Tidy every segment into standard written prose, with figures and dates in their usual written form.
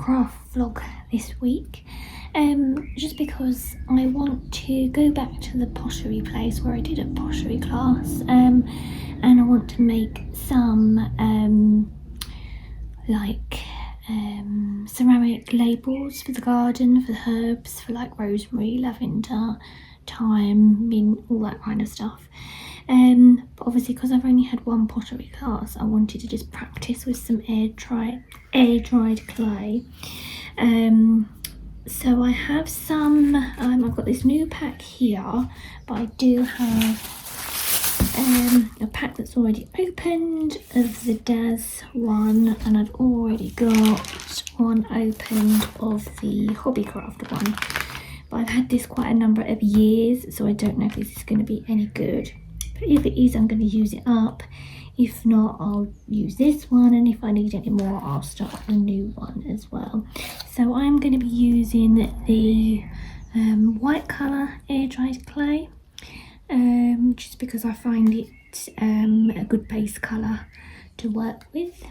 craft vlog this week, just because I want to go back to the pottery place where I did a pottery class, and I want to make some ceramic labels for the garden, for the herbs, for like rosemary, lavender, thyme, mint, all that kind of stuff. But obviously, because I've only had one pottery class, I wanted to just practice with some air dried clay. So I have some, I've got this new pack here, but I do have a pack that's already opened of the Daz one, and I've already got one opened of the Hobbycraft one. But I've had this quite a number of years, so I don't know if this is going to be any good. But if it is, I'm going to use it up. If not, I'll use this one, and if I need any more, I'll start a new one as well. So I'm going to be using the white colour air dried clay, just because I find it a good base colour to work with.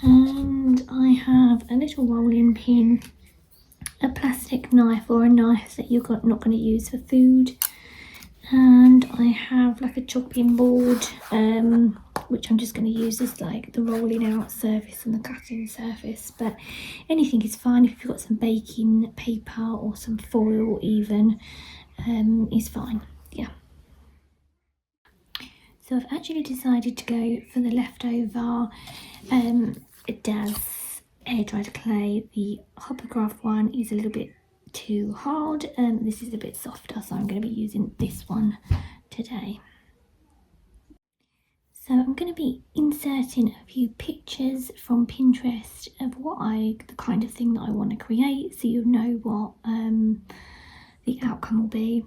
And I have a little rolling pin, a plastic knife or a knife that you're not going to use for food, and I have like a chopping board, which I'm just going to use as like the rolling out surface and the cutting surface, but anything is fine. If you've got some baking paper or some foil even, is fine. Yeah. So I've actually decided to go for the leftover Daz air dried clay. The Hobbycraft one is a little bit too hard, and this is a bit softer, so I'm going to be using this one today. So I'm going to be inserting a few pictures from Pinterest of the kind of thing that I want to create, so you know what the outcome will be.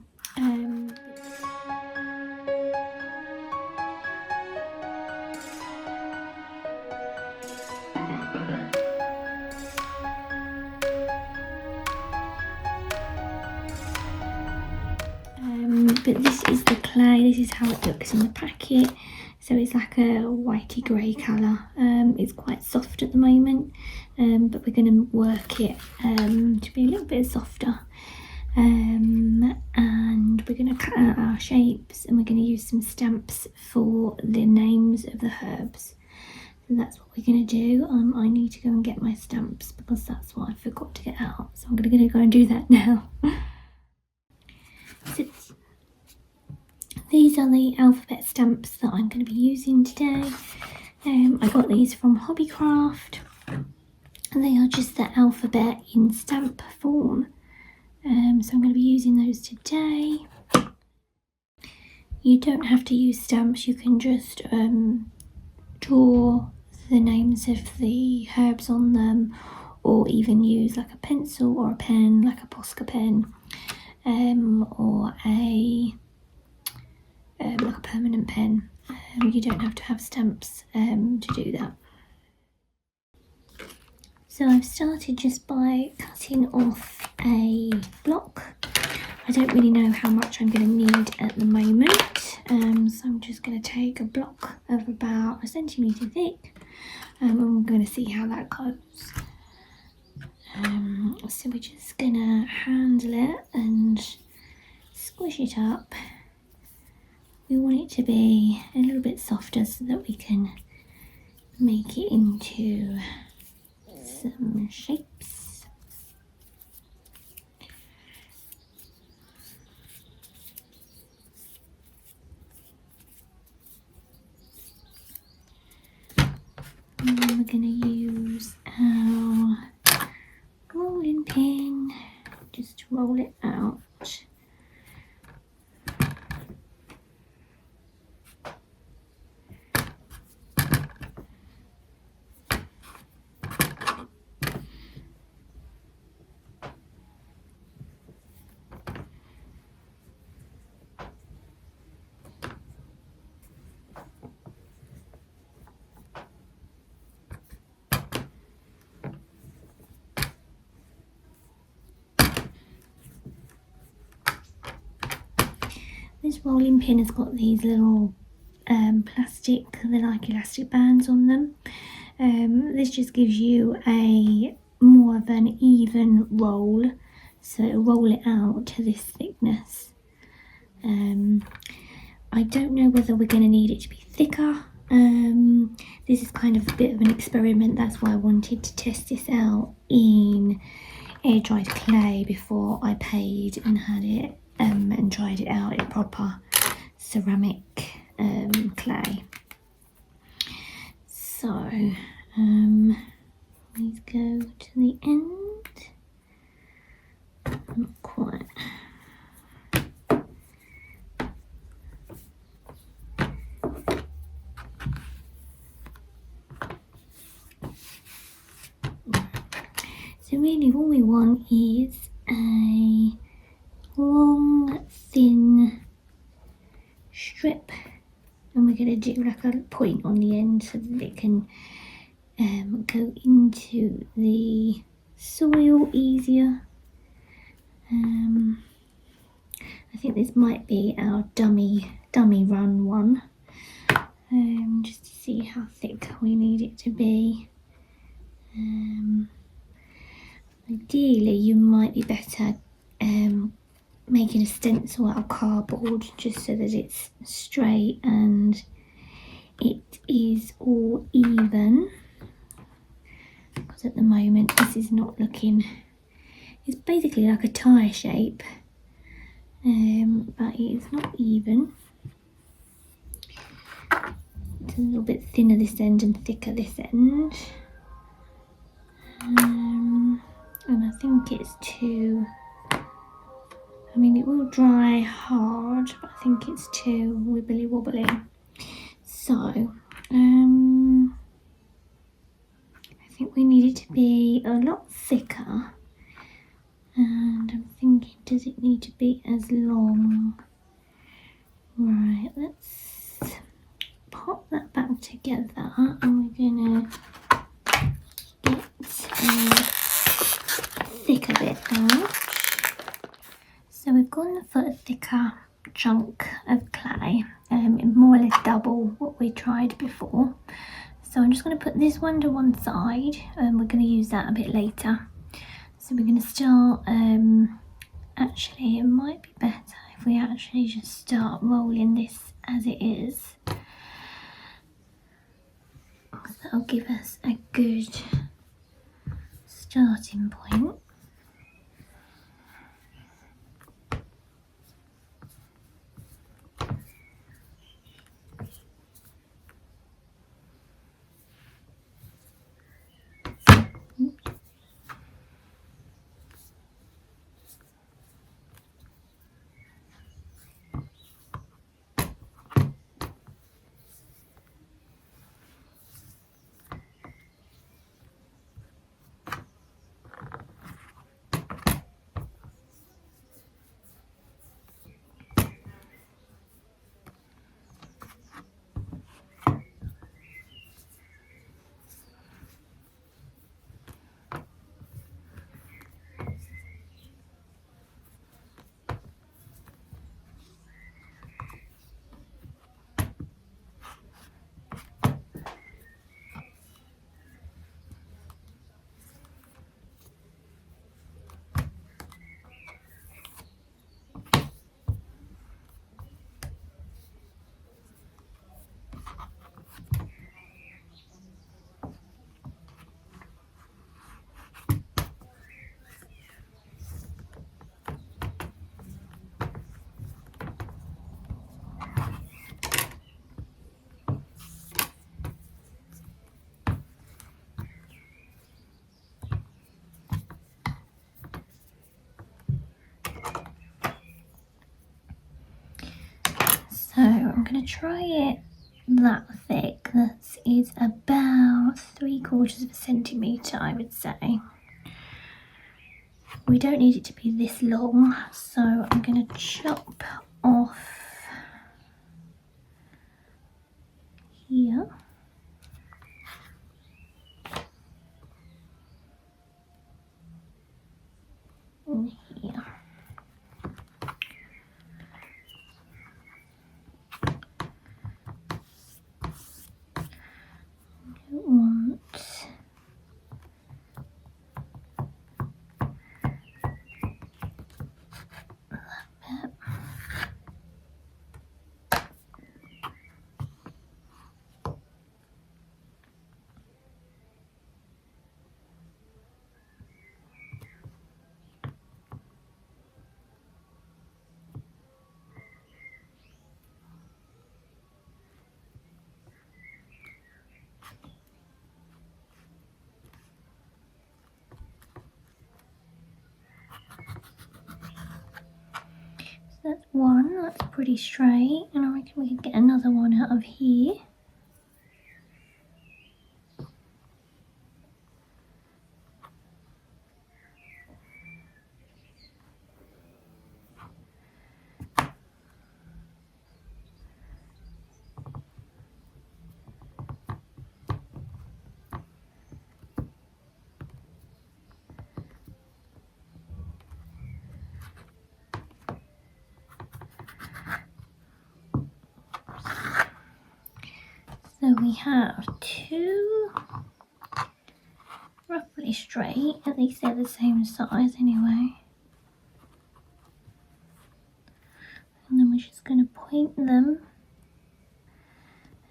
But this is the clay, this is how it looks in the packet. So it's like a whitey grey colour. It's quite soft at the moment, but we're going to work it to be a little bit softer. And we're going to cut out our shapes, and we're going to use some stamps for the names of the herbs. So that's what we're going to do. I need to go and get my stamps because that's what I forgot to get out. So I'm going to go and do that now. So these are the alphabet stamps that I'm going to be using today. I got these from Hobbycraft, and they are just the alphabet in stamp form. So I'm going to be using those today. You don't have to use stamps, you can just draw the names of the herbs on them, or even use like a pencil or a pen, like a Posca pen, or like a permanent pen. You don't have to have stamps to do that. So I've started just by cutting off a block. I don't really know how much I'm going to need at the moment, so I'm just going to take a block of about 1 centimetre thick, and we're going to see how that goes. So we're just going to handle it and squish it up. We want it to be a little bit softer so that we can make it into some shapes. And then we're going to use our rolling pin just to roll it out. This rolling pin has got these little plastic, they're like elastic bands on them, This just gives you a more of an even roll, so it'll roll it out to this thickness. I don't know whether we're going to need it to be thicker. This is kind of a bit of an experiment, that's why I wanted to test this out in air dried clay before I paid and had it and tried it out in proper ceramic clay. So let's go to the end. Not quite. So really all we want is a long, thin strip, and we're going to do like a point on the end so that it can go into the soil easier. I think this might be our dummy run one, just to see how thick we need it to be. Ideally you might be better making a stencil out of cardboard just so that it's straight and it is all even, because at the moment this is not looking, it's basically like a tire shape, but it's not even. It's a little bit thinner this end and thicker this end, and I think it's too, I mean it will dry hard, but I think it's too wibbly wobbly. So I think we need it to be a lot thicker, and I'm thinking, does it need to be as long? Right, let's pop that back together, and we're gonna get a thicker bit out. So we've gone for a thicker chunk of clay, more or less double what we tried before. So I'm just going to put this one to one side, and we're going to use that a bit later. So we're going to start, actually it might be better if we actually just start rolling this as it is. That'll give us a good starting point. So I'm going to try it that thick. That is about 3/4 of a centimetre, I would say. We don't need it to be this long, so I'm going to chop off here. And here. I don't want that's one, that's pretty straight, and I reckon we can get another one out of here. So we have two roughly straight, at least they're the same size anyway. And then we're just going to point them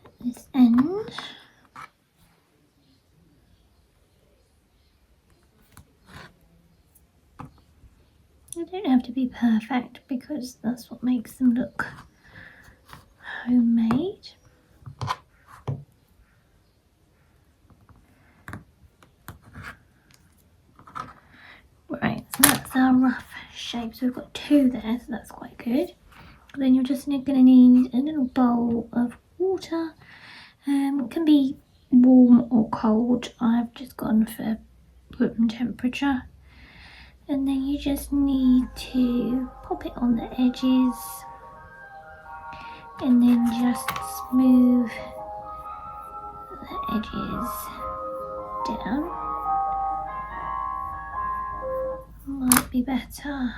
at this end. They don't have to be perfect because that's what makes them look homemade. Right, so that's our rough shape. So we've got two there, so that's quite good. Then you're just going to need a little bowl of water. It can be warm or cold. I've just gone for room temperature. And then you just need to pop it on the edges and then just smooth the edges down. Might be better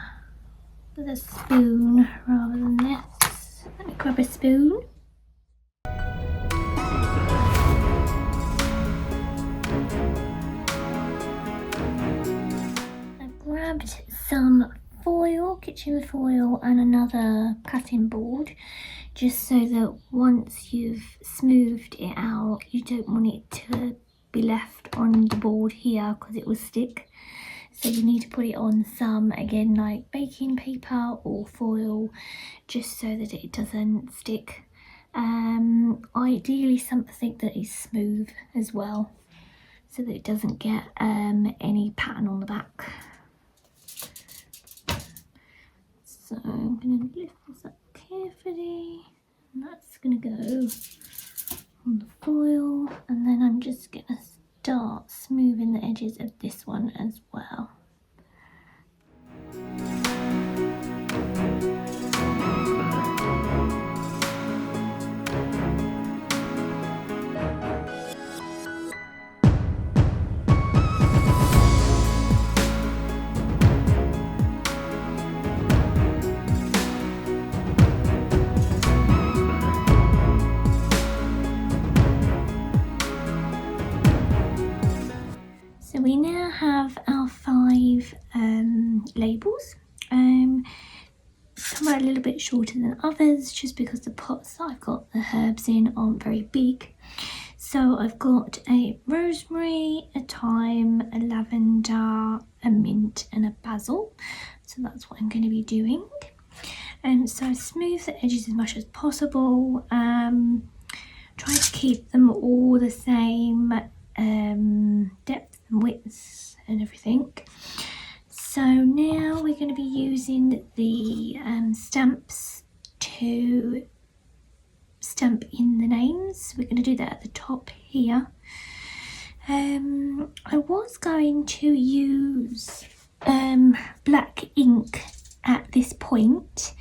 with a spoon rather than this. Let me grab a spoon. I've grabbed some foil, kitchen foil, and another cutting board, just so that once you've smoothed it out, you don't want it to be left on the board here because it will stick. So you need to put it on some, again, like baking paper or foil, just so that it doesn't stick. Ideally something that is smooth as well, so that it doesn't get any pattern on the back. So I'm going to lift this up carefully, and that's going to go on the foil, and then I'm just going to start smoothing the edges of this one as well. So we now have our 5 labels. Some are a little bit shorter than others, just because the pots that I've got the herbs in aren't very big. So I've got a rosemary, a thyme, a lavender, a mint and a basil. So that's what I'm going to be doing. So smooth the edges as much as possible. Try to keep them all the same depth and widths and everything. So now we're going to be using the stamps to stamp in the names. We're going to do that at the top here. I was going to use black ink at this point,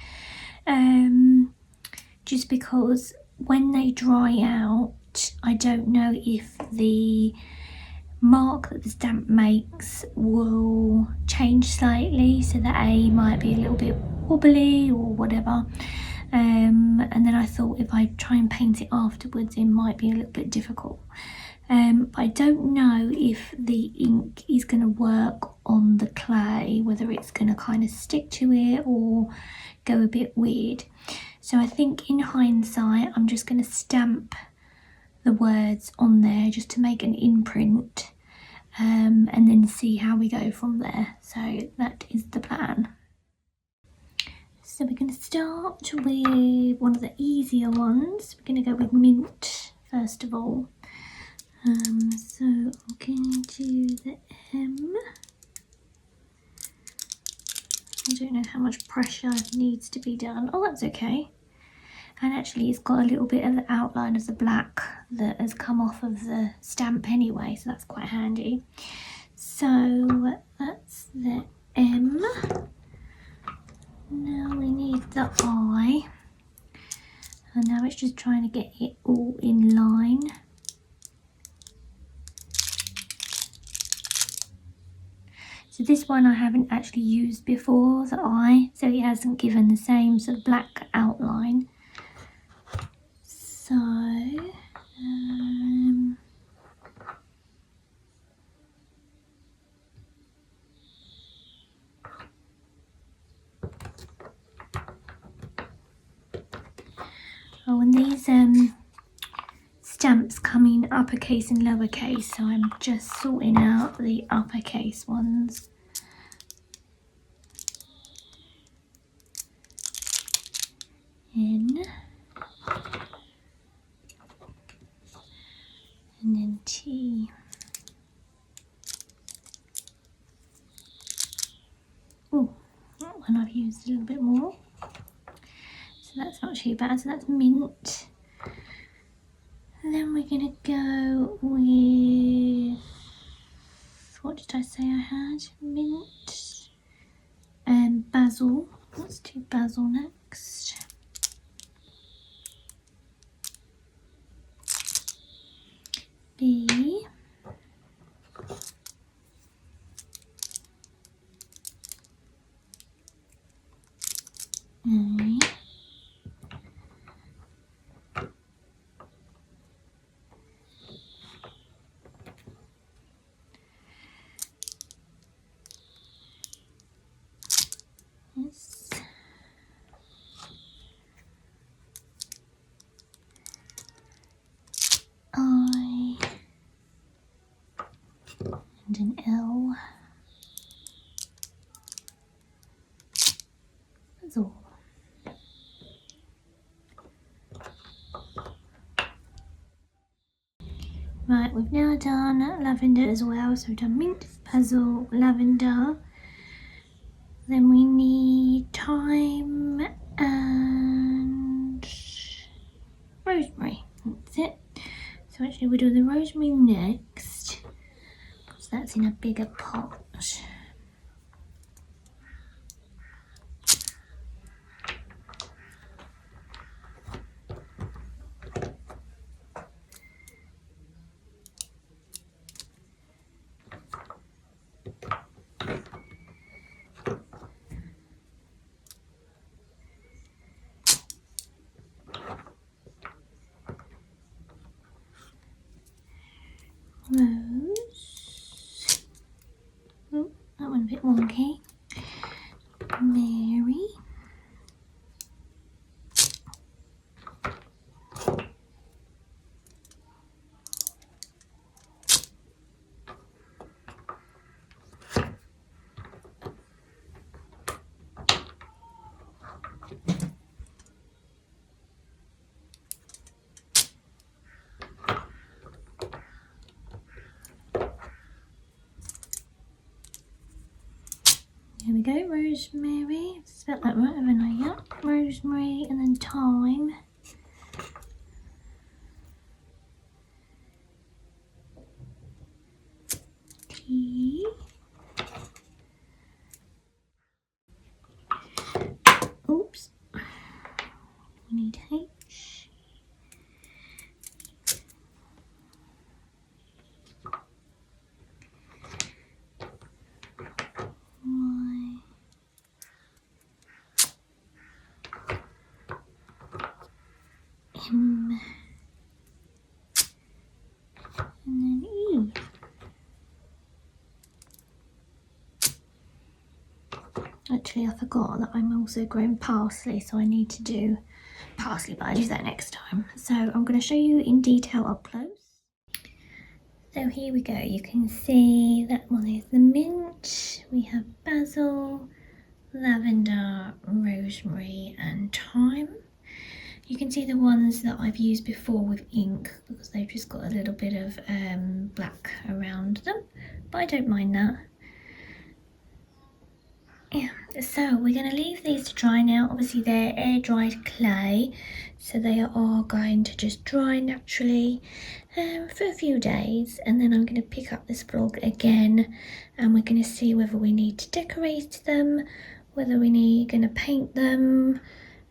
just because when they dry out, I don't know if the mark that the stamp makes will change slightly, so the A might be a little bit wobbly or whatever. And then I thought if I try and paint it afterwards, it might be a little bit difficult. But I don't know if the ink is going to work on the clay, whether it's going to kind of stick to it or go a bit weird. So I think in hindsight, I'm just going to stamp the words on there just to make an imprint, and then see how we go from there. So that is the plan. So we're going to start with one of the easier ones. We're going to go with mint first of all. So I'm going to do the M, I don't know how much pressure needs to be done. Oh, that's okay. And actually it's got a little bit of the outline of the black that has come off of the stamp anyway, so that's quite handy. So that's the M. Now we need the I. And now it's just trying to get it all in line. So this one I haven't actually used before, the I, so it hasn't given the same sort of black outline. So, oh, and these stamps come in uppercase and lowercase, so I'm just sorting out the uppercase ones. N. And then T. Oh, that one I've used a little bit more. So that's not too bad, so that's mint. And then we're gonna go with, what did I say I had? Mint and basil. Let's do basil next. B. A. S. I. And an L. That's all. Right, we've now done lavender as well. So we've done mint, basil, lavender. Then we need thyme and rosemary. That's it. So actually we'll do the rosemary next, because that's in a bigger pot. Rose. Oh, that one a bit wonky. Mary. Here we go, rosemary. I've spelled that right, haven't I? Yep, rosemary and then thyme. T. Oops. We need H. Y. M. And then E. Actually, I forgot that I'm also growing parsley, so I need to do parsley, but I'll do that next time. So I'm going to show you in detail up close. So here we go, you can see that one is the mint, we have basil, lavender, rosemary and thyme. You can see the ones that I've used before with ink because they've just got a little bit of black around them, but I don't mind that. Yeah, So we're going to leave these to dry now. Obviously they're air dried clay, so they are going to just dry naturally for a few days, and then I'm going to pick up this vlog again and we're going to see whether we need to decorate them, whether we need going to paint them,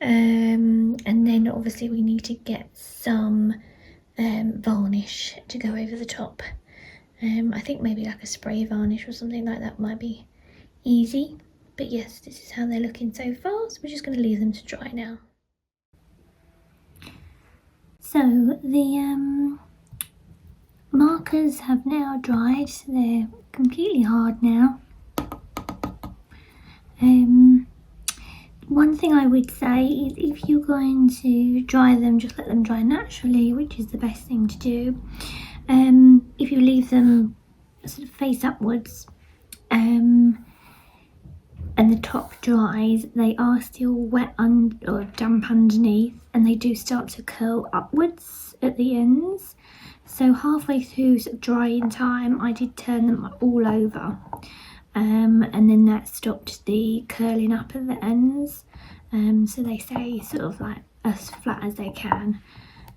and then obviously we need to get some varnish to go over the top. I think maybe like a spray varnish or something like that might be easy. But yes, this is how they're looking so far, so we're just going to leave them to dry now. So the markers have now dried, so they're completely hard now. One thing I would say is if you're going to dry them, just let them dry naturally, which is the best thing to do. If you leave them sort of face upwards, and the top dries, they are still wet or damp underneath, and they do start to curl upwards at the ends. So halfway through sort of drying time, I did turn them all over, and then that stopped the curling up at the ends. So they stay sort of like as flat as they can.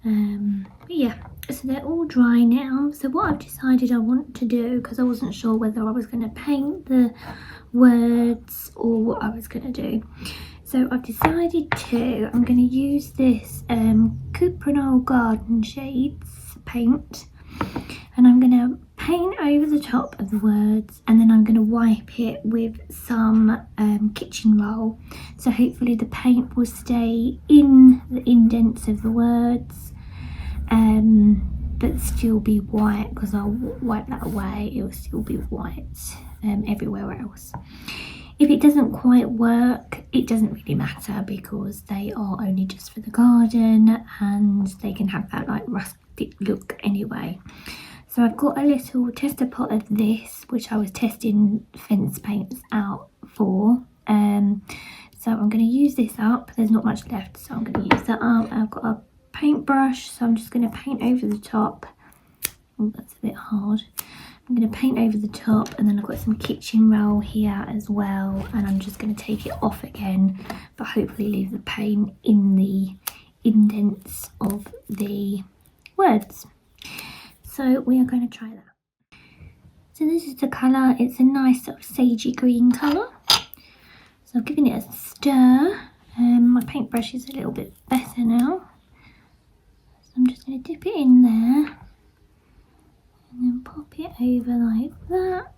But yeah, so they're all dry now. So what I've decided I want to do, because I wasn't sure whether I was going to paint the words or what I was going to do, so I've decided I'm going to use this Cuprinol Garden Shades paint, and I'm going to paint over the top of the words, and then I'm going to wipe it with some kitchen roll, so hopefully the paint will stay in the indents of the words, but still be white, because I'll wipe that away, it will still be white everywhere else. If it doesn't quite work, it doesn't really matter, because they are only just for the garden and they can have that like rustic look anyway. So I've got a little tester pot of this, which I was testing fence paints out for. So I'm going to use this up. There's not much left, so I'm going to use that up. I've got a paintbrush, so I'm just going to paint over the top. Oh, that's a bit hard. I'm going to paint over the top, and then I've got some kitchen roll here as well, and I'm just going to take it off again, but hopefully leave the paint in the indents of the words. So we are going to try that. So this is the colour. It's a nice sort of sagey green colour. So I've given it a stir. My paintbrush is a little bit better now. So I'm just going to dip it in there and then pop it over like that.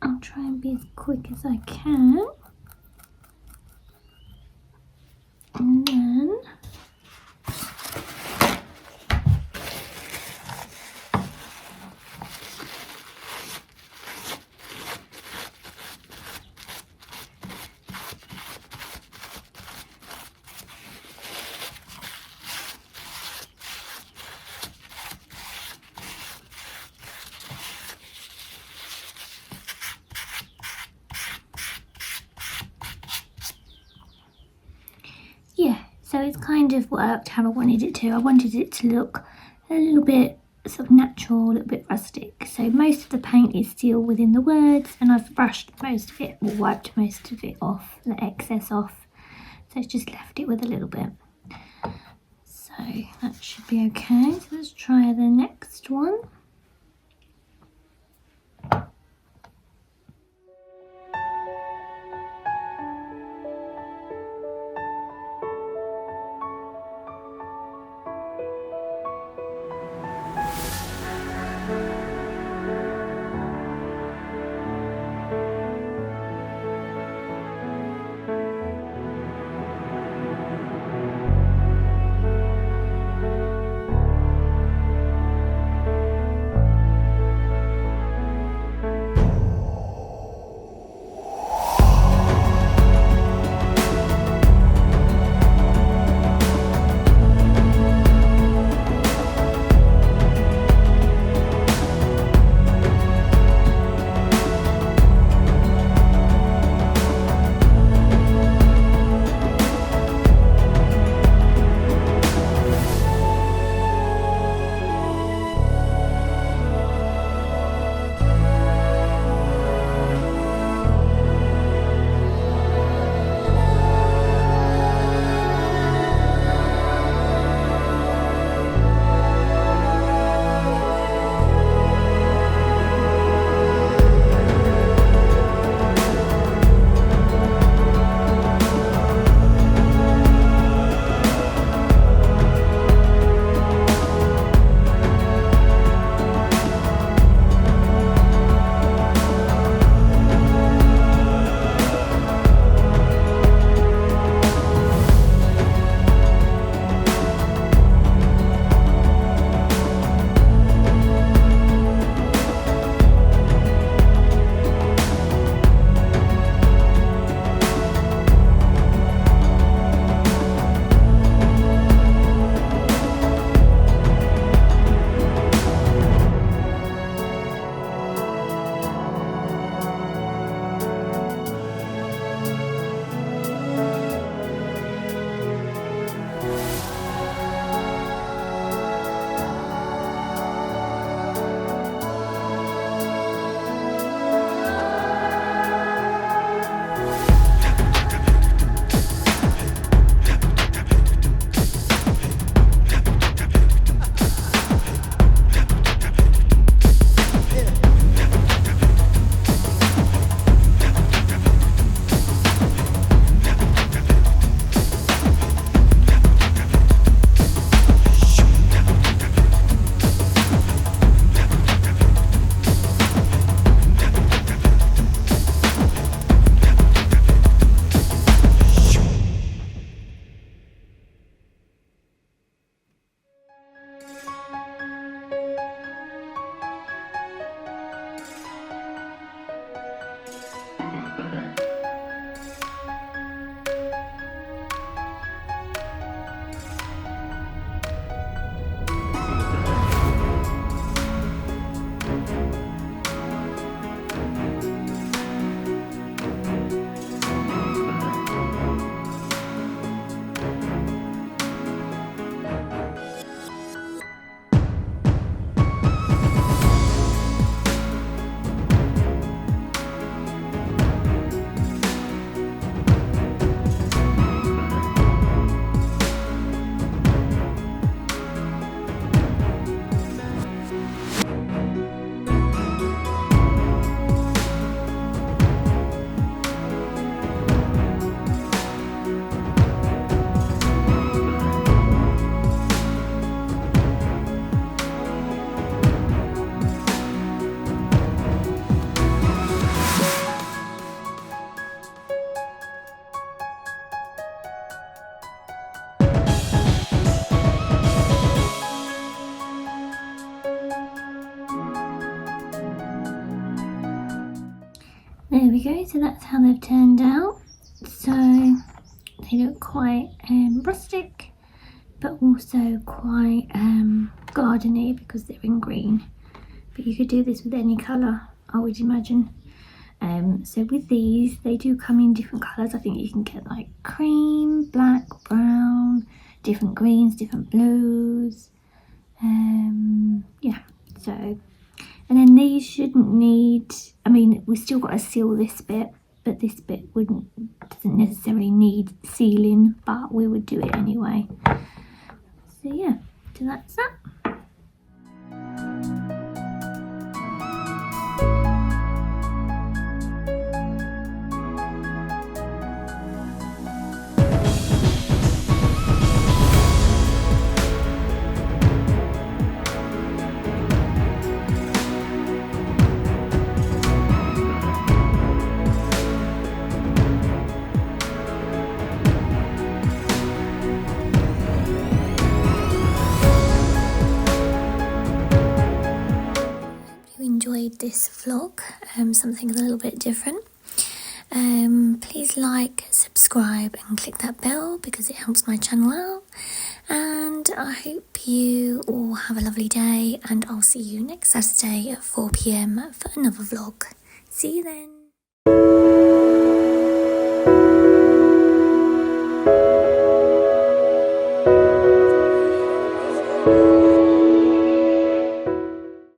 I'll try and be as quick as I can. And then yeah, so it's kind of worked how I wanted it to. I wanted it to look a little bit sort of natural, a little bit rustic. So most of the paint is still within the words, and I've brushed most of it, or wiped most of it off, the excess off. So it's just left it with a little bit. So that should be okay. So let's try the next one. go, so that's how they've turned out. So they look quite rustic, but also quite gardeny because they're in green. But you could do this with any colour, I would imagine. So with these, they do come in different colours. I think you can get like cream, black, brown, different greens, different blues. Yeah, so, and then these shouldn't need, I mean, we've still got to seal this bit, but this bit doesn't necessarily need sealing, but we would do it anyway. So yeah, so that's that. Enjoyed this vlog, something a little bit different. Please like, subscribe and click that bell because it helps my channel out, and I hope you all have a lovely day, and I'll see you next Saturday at 4 p.m. for another vlog. See you then.